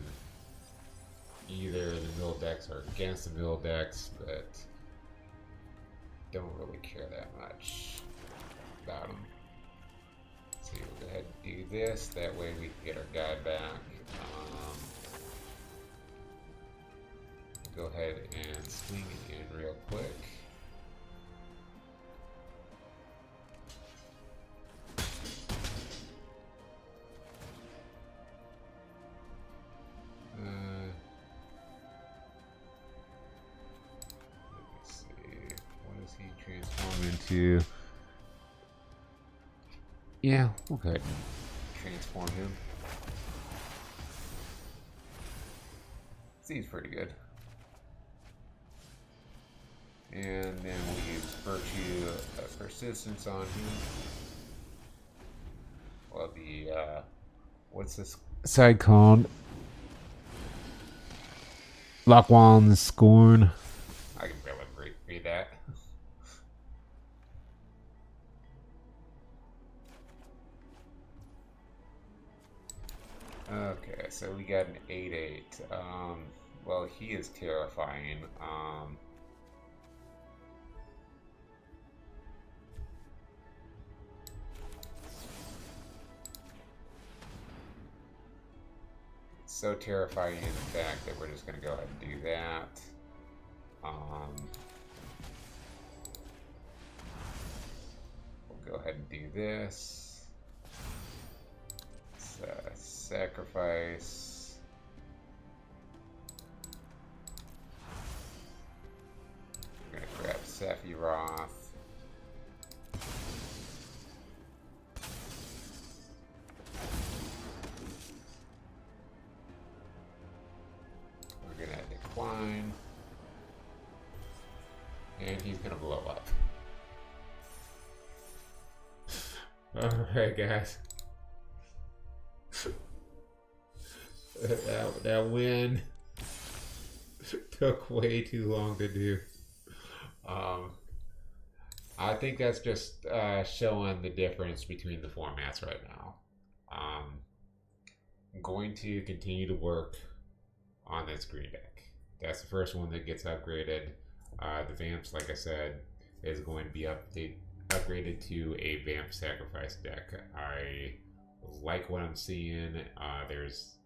either the mill decks or against the mill decks, but don't really care that much about them. So we'll go ahead and do this, that way we can get our guy back. Go ahead and swing it in real quick. To yeah, we'll go ahead and transform him. Seems pretty good. And then we'll use Virtue Persistence on him. Well, the what's this side called? Lockwan's Scorn. I can barely read that. Okay, so we got an 8/8. Well, he is terrifying. It's so terrifying in fact that we're just going to go ahead and do that. We'll go ahead and do this. Sacrifice. We're gonna grab Sephiroth. We're gonna decline. And he's gonna blow up. Alright, guys. That win took way too long to do. Um, I think that's just showing the difference between the formats right now. I'm going to continue to work on this green deck. That's the first one that gets upgraded. The Vamps, like I said, is going to be upgraded to a Vamp Sacrifice deck. I like what I'm seeing. There's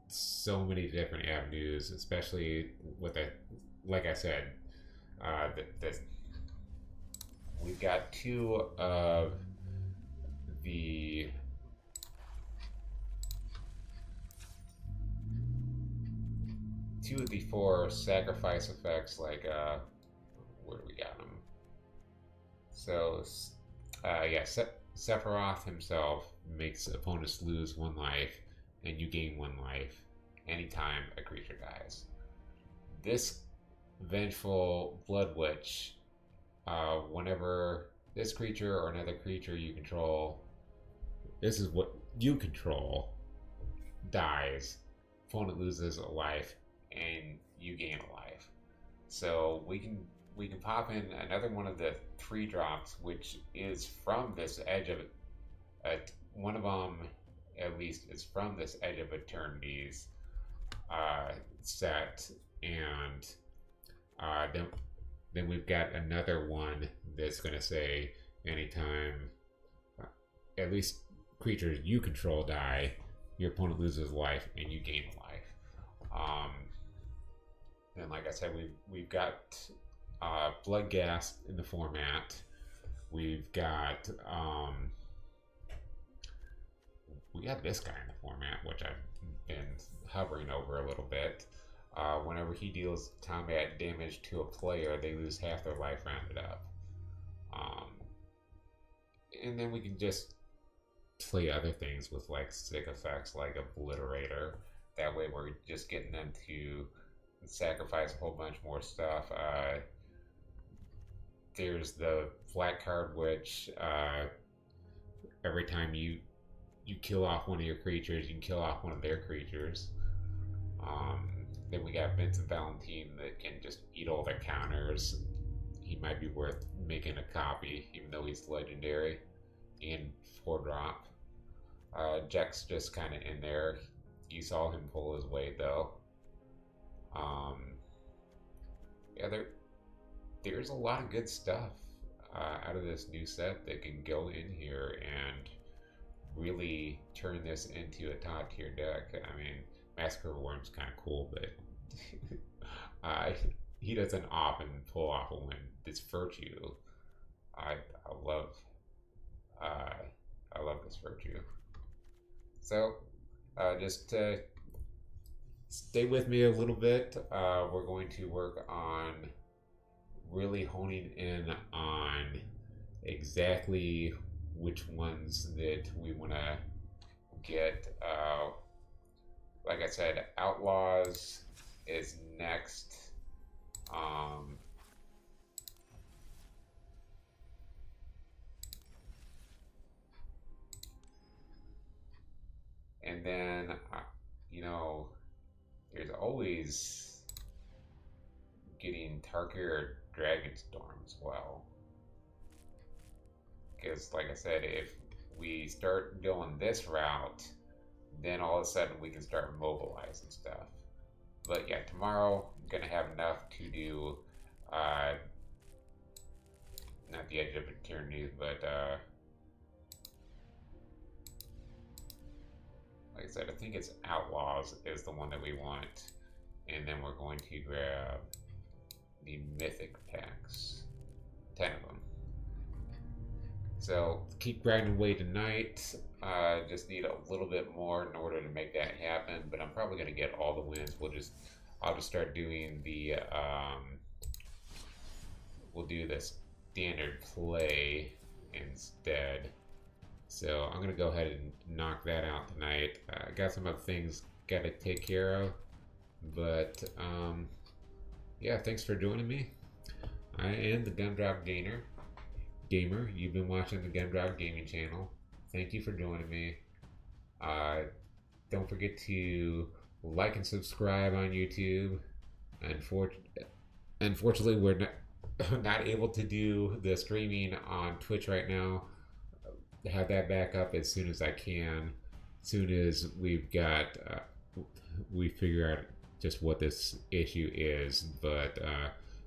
so many different avenues, especially with it. Like I said, we've got the two of the four sacrifice effects. Like where do we got them? So yeah, Sephiroth himself makes opponents lose 1 life, and you gain 1 life anytime a creature dies. This Vengeful Blood Witch, whenever this creature or another creature you control, this is what you control, dies, opponent loses a life, and you gain a life. So we can pop in another one of the 3 drops, which is from this Edge of one of them at least is from this Edge of Eternities set, and then we've got another one that's going to say anytime at least creatures you control die, your opponent loses life and you gain a life. And like I said, we've got Blood Gas in the format. We've got we got this guy in the format, which I've been hovering over a little bit. Whenever he deals combat damage to a player, they lose half their life rounded up. And then we can just play other things with like stick effects like Obliterator. That way we're just getting them to sacrifice a whole bunch more stuff. There's the flat card, which every time you kill off one of your creatures, you can kill off one of their creatures. Then we got Vincent Valentine that can just eat all their counters. He might be worth making a copy, even though he's legendary and 4-drop. Jack's just kind of in there. You saw him pull his weight though. Yeah, there's a lot of good stuff out of this new set that can go in here and really turn this into a top tier deck. I mean, Massacre Worm's kind of cool, but he doesn't often pull off a win. This Virtue, I love this Virtue. So just stay with me a little bit. We're going to work on really honing in on exactly which ones that we want to get. Like I said, Outlaws is next. And then, there's always getting Tarkir Dragonstorm as well. Because, like I said, if we start going this route, then all of a sudden we can start mobilizing stuff. But yeah, tomorrow I'm going to have enough to do, not the Edge of Eternity, but like I said, I think it's Outlaws is the one that we want. And then we're going to grab the Mythic packs. 10 of them. So keep grinding away tonight. Just need a little bit more in order to make that happen. But I'm probably going to get all the wins. I'll just start doing the we'll do the standard play instead. So I'm going to go ahead and knock that out tonight. I got some other things got to take care of. But yeah, thanks for joining me. I am the Gumdrop Gamer. You've been watching the Gumdrop Gaming channel. Thank you for joining me. Don't forget to like and subscribe on YouTube. Unfor- Unfortunately, we're not able to do the streaming on Twitch right now. Have that back up as soon as I can. As soon as we figure out just what this issue is. But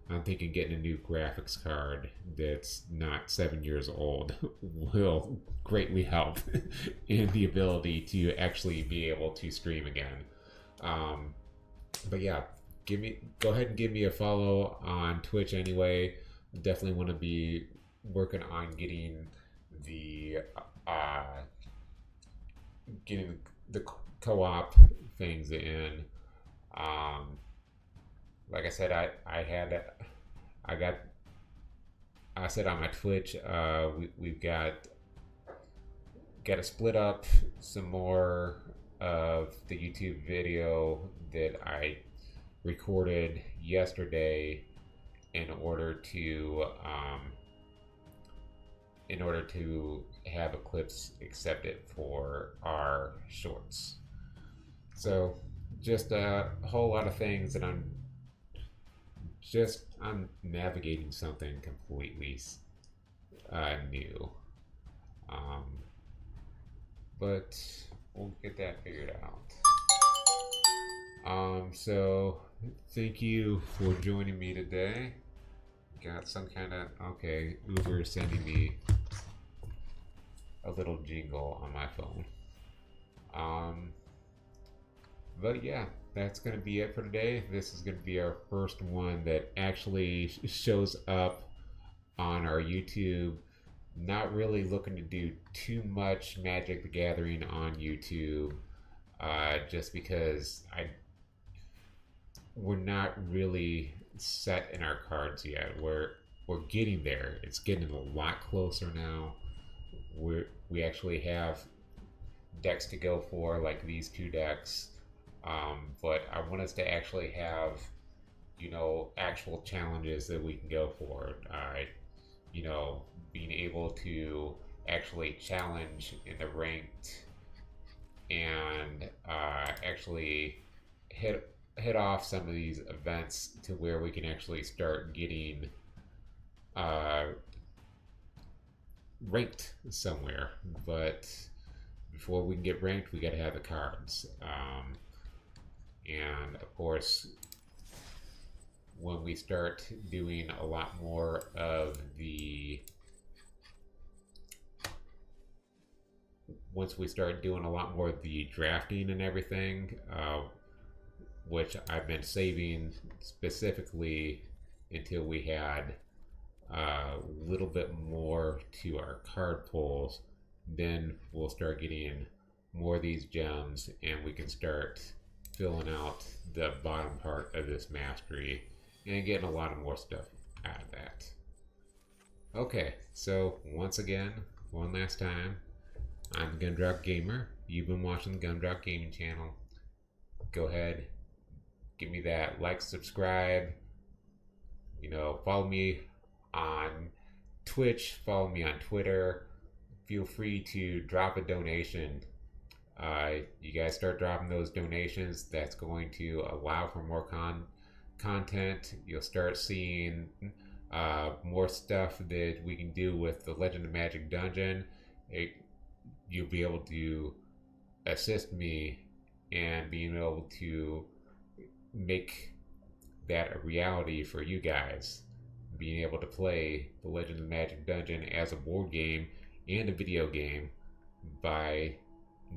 I'm thinking getting a new graphics card that's not 7 years old will greatly help in the ability to actually be able to stream again. Um, but yeah, go ahead and give me a follow on Twitch anyway. Definitely want to be working on the uh, getting the co-op things in. Um, like I said, I got I said on my Twitch, we've got to split up some more of the YouTube video that I recorded yesterday in order to have Eclipse accept it for our shorts. So just a whole lot of things that I'm navigating something completely new. Um, but we'll get that figured out. So thank you for joining me today. Got some kind of okay. Uber is sending me a little jingle on my phone. But yeah, that's gonna be it for today. This is gonna be our first one that actually shows up on our YouTube. Not really looking to do too much Magic the Gathering on YouTube, just because we're not really set in our cards yet. We're getting there. It's getting a lot closer now. We actually have decks to go for, like these two decks. But I want us to actually have, actual challenges that we can go for. Being able to actually challenge in the ranked and actually hit off some of these events to where we can actually start getting ranked somewhere. But before we can get ranked, we got to have the cards. And of course, when we start doing a lot more of once we start doing a lot more of the drafting and everything, which I've been saving specifically until we had a little bit more to our card pulls, then we'll start getting more of these gems and we can start filling out the bottom part of this mastery and getting a lot of more stuff out of that. Okay, so once again, one last time, I'm the Gumdrop Gamer. You've been watching the Gumdrop Gaming channel. Go ahead, give me that like, subscribe, follow me on Twitch, follow me on Twitter. Feel free to drop a donation. You guys start dropping those donations, that's going to allow for more content. You'll start seeing more stuff that we can do with the Legend of Magic Dungeon. You'll be able to assist me in being able to make that a reality for you guys. Being able to play the Legend of Magic Dungeon as a board game and a video game by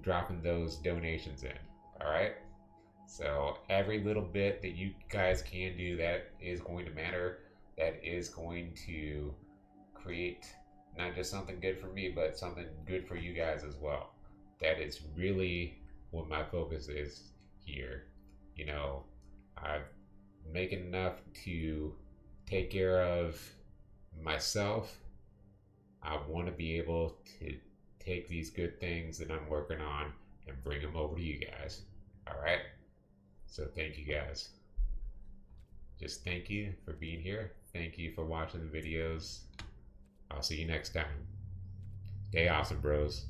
dropping those donations in. Alright? So every little bit that you guys can do, that is going to matter. That is going to create not just something good for me, but something good for you guys as well. That is really what my focus is here. I'm making enough to take care of myself. I want to be able to take these good things that I'm working on and bring them over to you guys. All right? So thank you guys. Just thank you for being here. Thank you for watching the videos. I'll see you next time. Stay awesome, bros.